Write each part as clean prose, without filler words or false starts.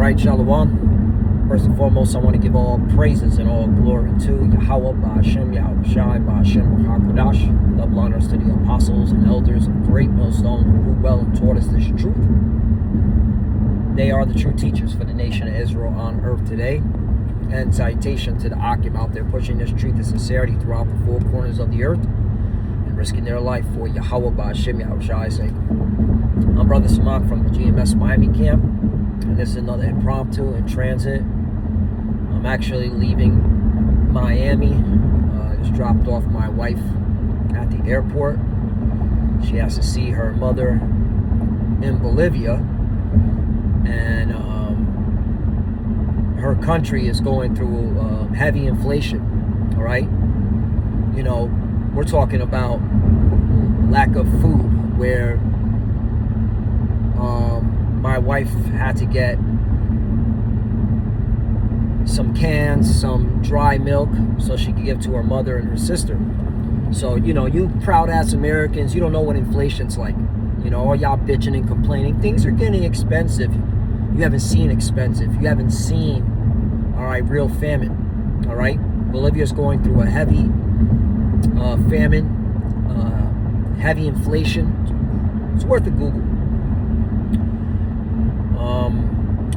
right, Shalom. First and foremost, I want to give all praises and all glory to Yahweh, Ba'ashem, Yahweh Shai, Ba'ashem, HaKadosh. Double honors to the apostles and elders of Great Millstone who well and taught us this truth. They are the true teachers for the nation of Israel on earth today. And citation to the Akim out there pushing this truth and sincerity throughout the four corners of the earth and risking their life for Yahweh, Ba'ashem, Yahweh Shai's sake. I'm Brother Samak from the GMS Miami camp, and this is another impromptu in transit. I'm actually leaving Miami. I just dropped off my wife at the airport. She has to see her mother in Bolivia, and her country is going through heavy inflation. All right, you know, we're talking about lack of food, where my wife had to get some cans, some dry milk, so she could give to her mother and her sister. So, you know, you proud ass Americans, you don't know what inflation's like. You know, all y'all bitching and complaining. Things are getting expensive. You haven't seen expensive. You haven't seen, all right, real famine. All right, Bolivia's going through a heavy famine, heavy inflation. It's worth a Google.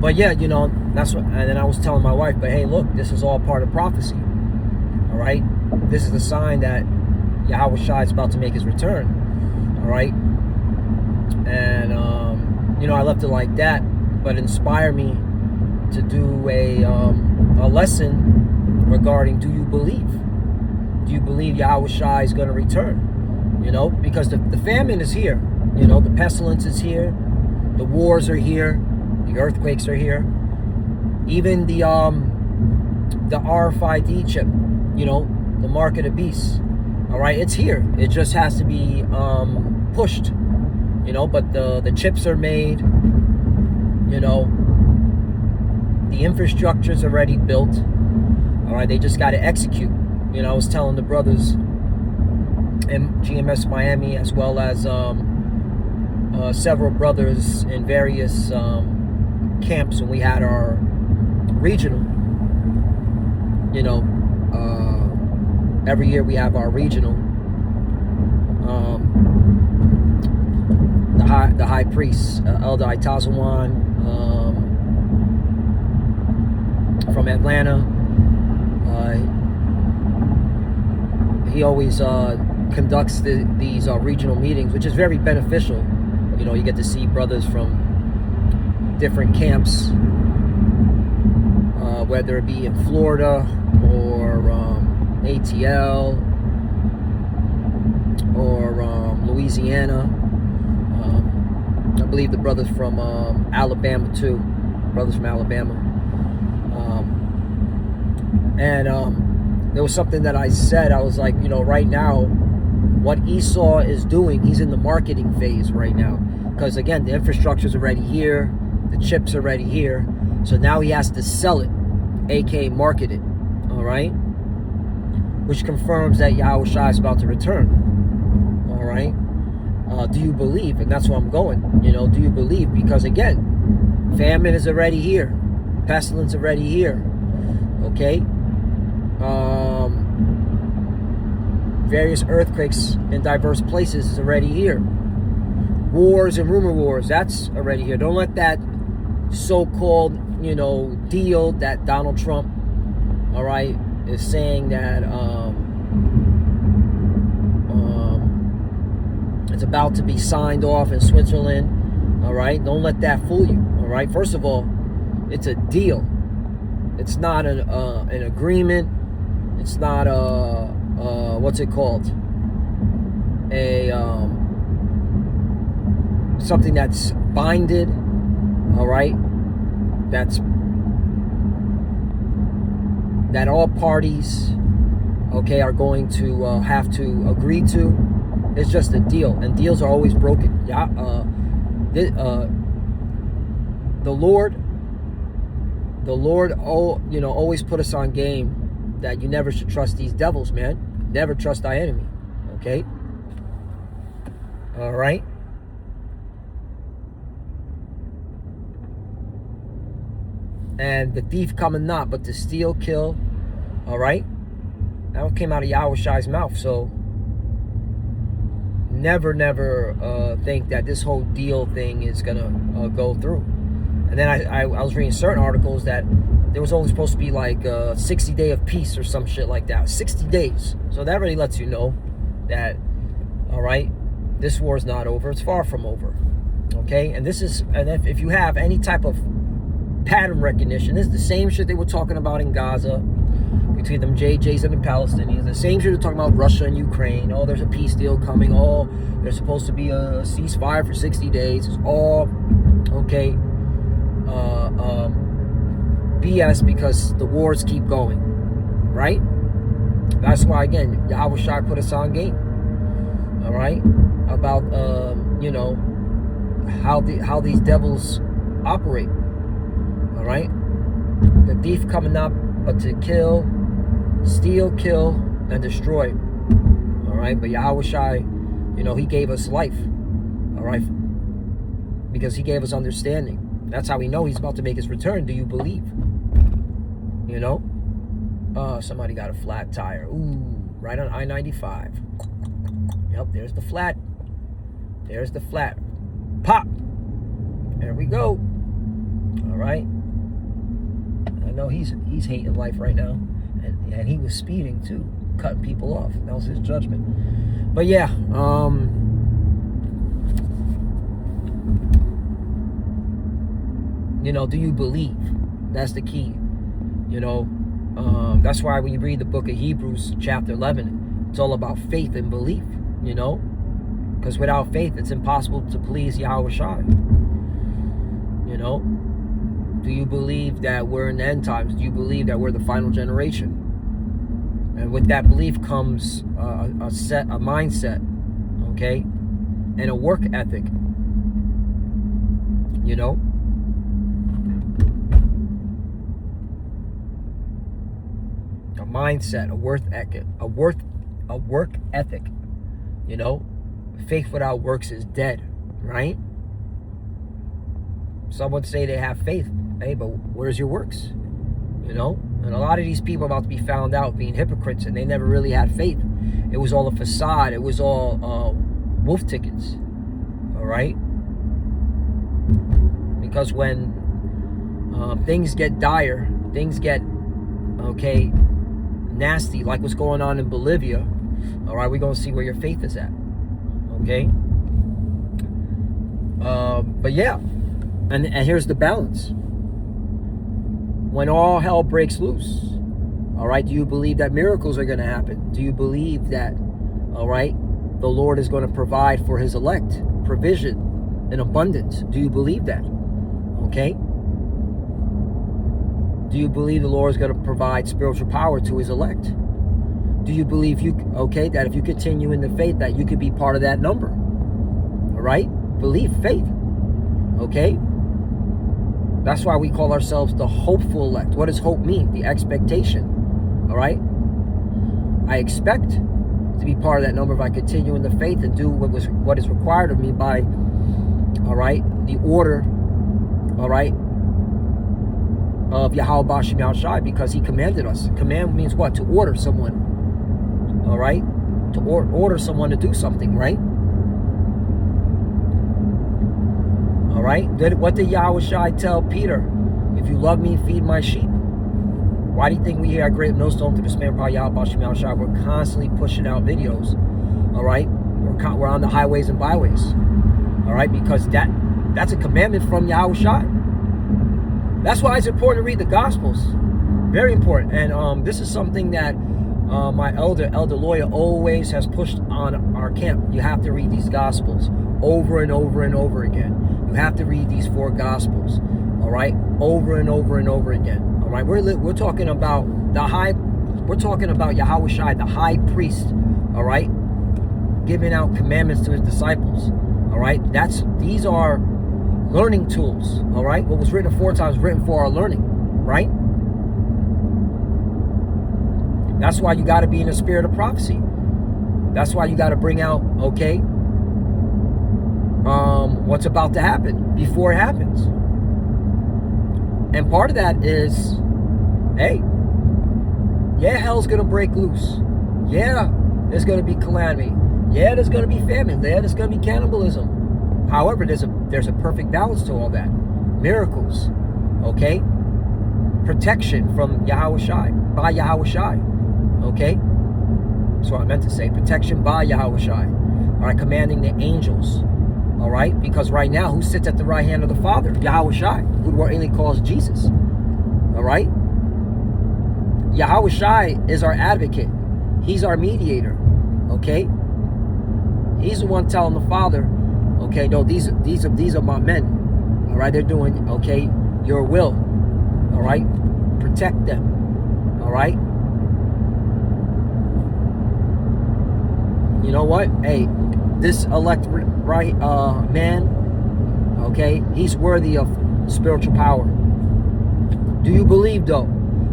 But yeah, you know, that's what, and then I was telling my wife, but hey, look, this is all part of prophecy. All right, this is the sign that Yahweh Shai is about to make his return. All right, and you know, I left it like that, but it inspired me to do a lesson regarding: do you believe? Do you believe Yahweh Shai is going to return? You know, because the famine is here. You know, the pestilence is here, the wars are here. The earthquakes are here. Even the RFID chip, you know, the mark of the beast. All right, it's here. It just has to be pushed, you know. But the chips are made. You know, the infrastructure's already built. All right, they just got to execute. You know, I was telling the brothers in GMS Miami, as well as several brothers in various camps when we had our regional. You know, every year we have our regional. The high priest, Elder Itazawan, from Atlanta. He always conducts these regional meetings, which is very beneficial. You know, you get to see brothers from different camps, whether it be in Florida or ATL or Louisiana. I believe the brothers from Alabama too, brothers from Alabama. And there was something that I said. I was like, you know, right now, what Esau is doing, he's in the marketing phase right now. Because again, the infrastructure's already here, the chips are already here. So now he has to sell it, aka market it. All right? Which confirms that Yahweh Shai is about to return. All right? Do you believe? And that's where I'm going. You know, do you believe? Because again, famine is already here. Pestilence already here. Okay? Various earthquakes in diverse places is already here. Wars and rumor wars, that's already here. Don't let that so-called, you know, deal that Donald Trump, all right, is saying that it's about to be signed off in Switzerland. All right, don't let that fool you. All right, first of all, it's a deal. It's not an agreement. It's not a what's it called? Something that's binded. All right, that all parties, okay, are going to have to agree to. It's just a deal, and deals are always broken. Yeah, the Lord, oh, you know, always put us on game that you never should trust these devils, man. Never trust thy enemy. Okay. All right. And the thief cometh not but to steal, kill. All right? That came out of Yahushai's mouth. So never think that this whole deal thing is going to go through. And then I was reading certain articles that there was only supposed to be like a 60 day of peace or some shit like that. 60 days. So that really lets you know that, all right, this war is not over. It's far from over. Okay? And this is, and if you have any type of pattern recognition, this is the same shit they were talking about in Gaza between them JJs and the Palestinians. The same shit they're talking about Russia and Ukraine. Oh, there's a peace deal coming. Oh, there's supposed to be a ceasefire for 60 days. It's all, okay, BS, because the wars keep going, right? That's why, again, Yahushua put us on game, all right, about you know, how these devils operate, all right? The thief coming up but to kill, steal, kill, and destroy, all right? But Yahushua, you know, he gave us life, all right, because he gave us understanding. That's how we know he's about to make his return. Do you believe? You know? Somebody got a flat tire. Ooh, right on I-95. Yep, there's the flat. There's the flat. Pop! There we go. All right. I know he's hating life right now. And he was speeding too. Cutting people off. That was his judgment. But yeah, you know, do you believe? That's the key. You know, that's why when you read the book of Hebrews, chapter 11, it's all about faith and belief, you know? Because without faith, it's impossible to please Yahushua. You know? Do you believe that we're in the end times? Do you believe that we're the final generation? And with that belief comes a mindset, okay? And a work ethic, you know? A mindset, a work ethic, you know? Faith without works is dead, right? Some would say they have faith, hey, but where's your works? You know? And a lot of these people are about to be found out being hypocrites, and they never really had faith. It was all a facade. It was all wolf tickets, all right? Because when things get dire, things get, okay, nasty, like what's going on in Bolivia, all right, we're going to see where your faith is at, okay? But yeah, and here's the balance. When all hell breaks loose, all right, do you believe that miracles are going to happen? Do you believe that, all right, the Lord is going to provide for his elect, provision in abundance? Do you believe that? Okay? Do you believe the Lord is going to provide spiritual power to his elect? Do you believe that if you continue in the faith that you could be part of that number? All right? Belief, faith. Okay? That's why we call ourselves the hopeful elect. What does hope mean? The expectation. All right? I expect to be part of that number if I continue in the faith and do what is required of me by, all right, the order, all right, of Yahweh Bashim Yahushai, because he commanded us. Command means what? To order someone. All right? To order someone to do something, right? All right? What did Yahushai tell Peter? If you love me, feed my sheep. Why do you think we here at Great Millstone through the Spirit of Yahweh Bashim Yahushai, we're constantly pushing out videos? All right? We're on the highways and byways. All right? Because that's a commandment from Yahushai. That's why it's important to read the Gospels. Very important. And this is something that my elder Lawyer, always has pushed on our camp. You have to read these Gospels over and over and over again. You have to read these 4 Gospels, all right, over and over and over again. All right, we're talking about we're talking about Yahushai, the high priest, all right, giving out commandments to his disciples. All right, these are learning tools, all right? What was written 4 times written for our learning, right? That's why you got to be in the spirit of prophecy. That's why you got to bring out, okay, what's about to happen before it happens. And part of that is, hey, yeah, hell's going to break loose. Yeah, there's going to be calamity. Yeah, there's going to be famine. Yeah, there's going to be cannibalism. However, there's a perfect balance to all that. Miracles, okay? Protection from Yahweh Shai, by Yahweh Shai, okay? That's what I meant to say. Protection by Yahweh Shai. All right, commanding the angels. All right, because right now, who sits at the right hand of the Father? Yahweh Shai, who the word only calls Jesus. All right? Yahweh Shai is our advocate. He's our mediator. Okay? He's the one telling the Father, okay, no, these are my men. All right, they're doing, okay, your will. All right? Protect them. All right? You know what? Hey, this elect right man, okay, he's worthy of spiritual power. Do you believe though?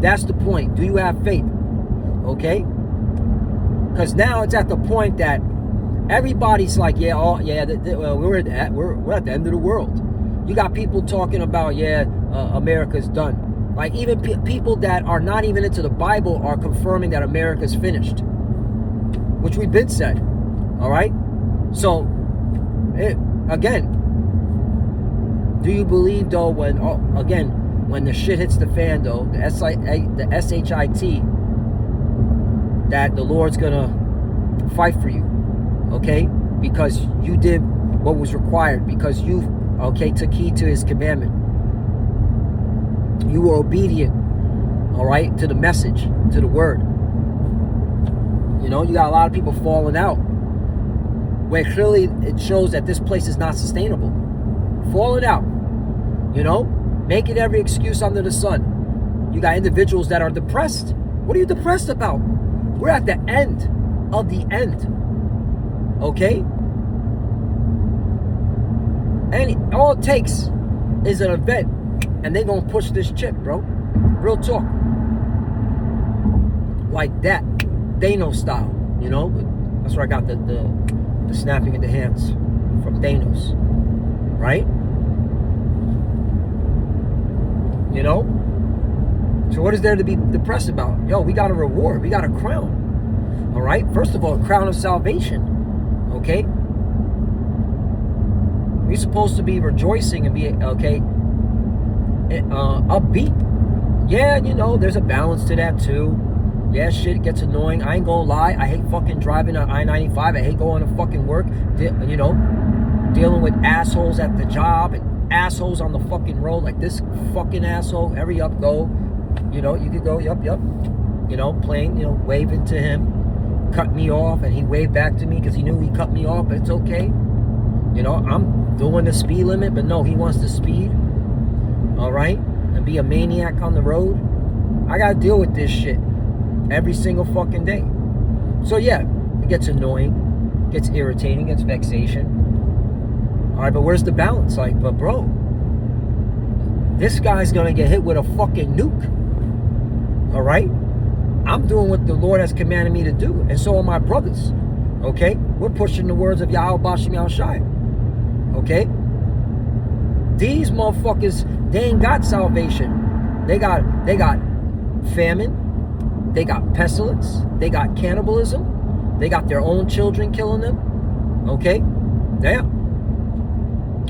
That's the point. Do you have faith? Okay? Because now it's at the point that everybody's like, yeah, oh yeah, we're at the end of the world. You got people talking about, yeah, America's done. Like even people that are not even into the Bible are confirming that America's finished, which we've been said. All right. So again, do you believe though when the shit hits the fan though, the SHIT, that the Lord's gonna fight for you, okay? Because you did what was required, because you, okay, took heed to his commandment. You were obedient, all right, to the message, to the word. You know, you got a lot of people falling out, where clearly it shows that this place is not sustainable. Falling out, you know, making every excuse under the sun. You got individuals that are depressed. What are you depressed about? We're at the end of the end, okay? And all it takes is an event, and they're gonna push this chip, bro. Real talk. Like that, Thanos style, you know? That's where I got the snapping of the hands from Thanos, right? You know? So what is there to be depressed about? Yo, we got a reward. We got a crown. All right? First of all, a crown of salvation. Okay? We're supposed to be rejoicing and be, okay, upbeat. Yeah, you know, there's a balance to that too. Yeah, shit gets annoying. I ain't gonna lie. I hate fucking driving on I-95. I hate going to fucking work. You know, dealing with assholes at the job and assholes on the fucking road. Like this fucking asshole. Hurry up, go. You know, you could go, yup. You know, playing, you know, waving to him. Cut me off, and he waved back to me because he knew he cut me off, but it's okay. You know, I'm doing the speed limit, but no, he wants to speed. All right? And be a maniac on the road. I got to deal with this shit every single fucking day. So yeah, it gets annoying, gets irritating, gets vexation. All right, but where's the balance? Like, but bro, this guy's gonna get hit with a fucking nuke. All right? I'm doing what the Lord has commanded me to do, and so are my brothers. Okay? We're pushing the words of Yahweh Bashem Yahushai. Okay? These motherfuckers, they ain't got salvation. They got famine. They got pestilence. They got cannibalism. They got their own children killing them. Okay? Yeah.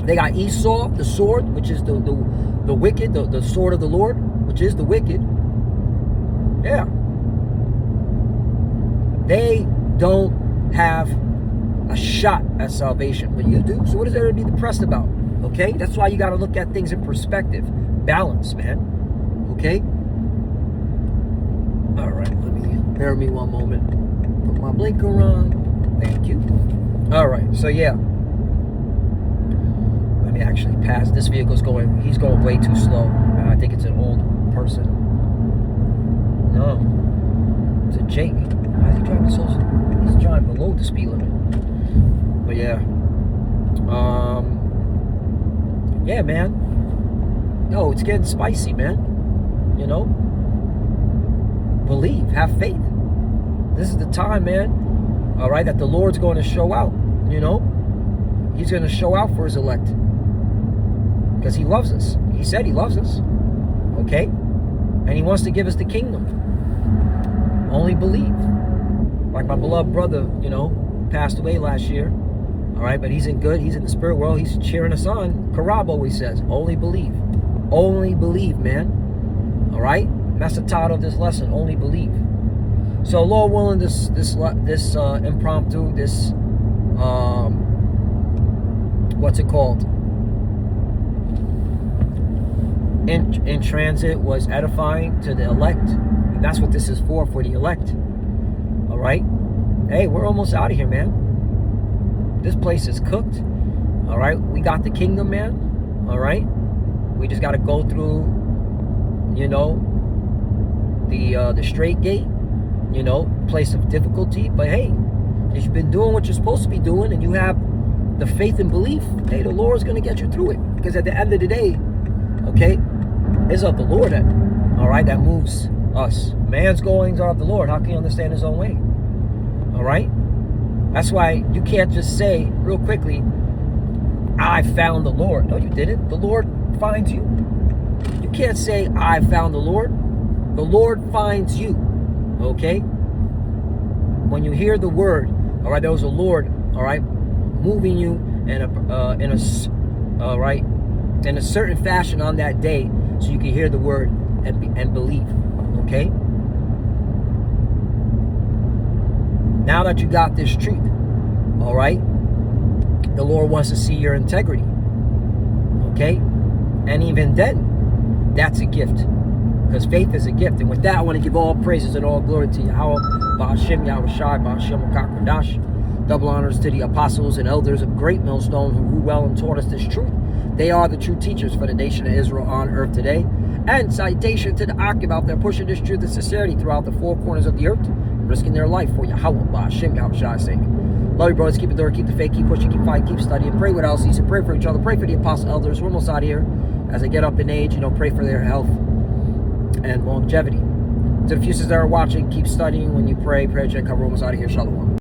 They got Esau, the sword, which is the wicked, the sword of the Lord, which is the wicked. Yeah. They don't have a shot at salvation, but you do. So what is there to be depressed about? Okay? That's why you got to look at things in perspective. Balance, man. Okay? All right. Bear me one moment. Put my blinker on. Thank you. All right. So, yeah. Let me actually pass. This vehicle's going, he's going way too slow. I think it's an old person. No. It's a Jake. Why is he driving so slow? He's driving below the speed limit. But yeah. Yeah, man. Yo, it's getting spicy, man. You know? Believe. Have faith. This is the time, man. All right, that the Lord's going to show out. You know? He's going to show out for his elect. Because he loves us. He said he loves us. Okay? And he wants to give us the kingdom. Only believe. Like my beloved brother, passed away last year. All right, but he's in the spirit world. He's cheering us on. Karab always says, only believe. Only believe, man. All right? And that's the title of this lesson, only believe. So, Lord willing, this impromptu, this what's it called? In transit was edifying to the elect. And that's what this is for the elect. All right? Hey, we're almost out of here, man. This place is cooked. All right? We got the kingdom, man. All right? We just got to go through, the straight gate, place of difficulty. But hey, if you've been doing what you're supposed to be doing and you have the faith and belief, hey, the Lord's going to get you through it. Because at the end of the day, okay, it's of the Lord that moves us. Man's goings are of the Lord. How can you understand his own way? All right? That's why you can't just say real quickly, I found the Lord. No, you didn't. The Lord finds you. You can't say, I found the Lord. The Lord finds you. Okay? When you hear the word, all right, there was a Lord, all right, moving you in a certain fashion on that day, so you can hear the word and believe. Okay? Now that you got this truth, all right, the Lord wants to see your integrity. Okay? And even then, that's a gift. Because faith is a gift. And with that, I want to give all praises and all glory to Yahweh, Ba'ashem, Yahushai, Ba'ashem, Kakradash. Double honors to the apostles and elders of Great Millstone who grew well and taught us this truth. They are the true teachers for the nation of Israel on earth today. And citation to the Akib out there pushing this truth and sincerity throughout the four corners of the earth, risking their life for Yahweh, Ba'ashem, Yahushai's sake. Love you, brothers. Keep it there, keep the faith, keep pushing, keep fighting, keep studying. Pray without ceasing. Pray for each other. Pray for the apostle elders. We're almost out of here. As they get up in age, pray for their health and longevity. To the futures that are watching, keep studying when you pray. Pray, Jen, cover almost out of here. Shalom.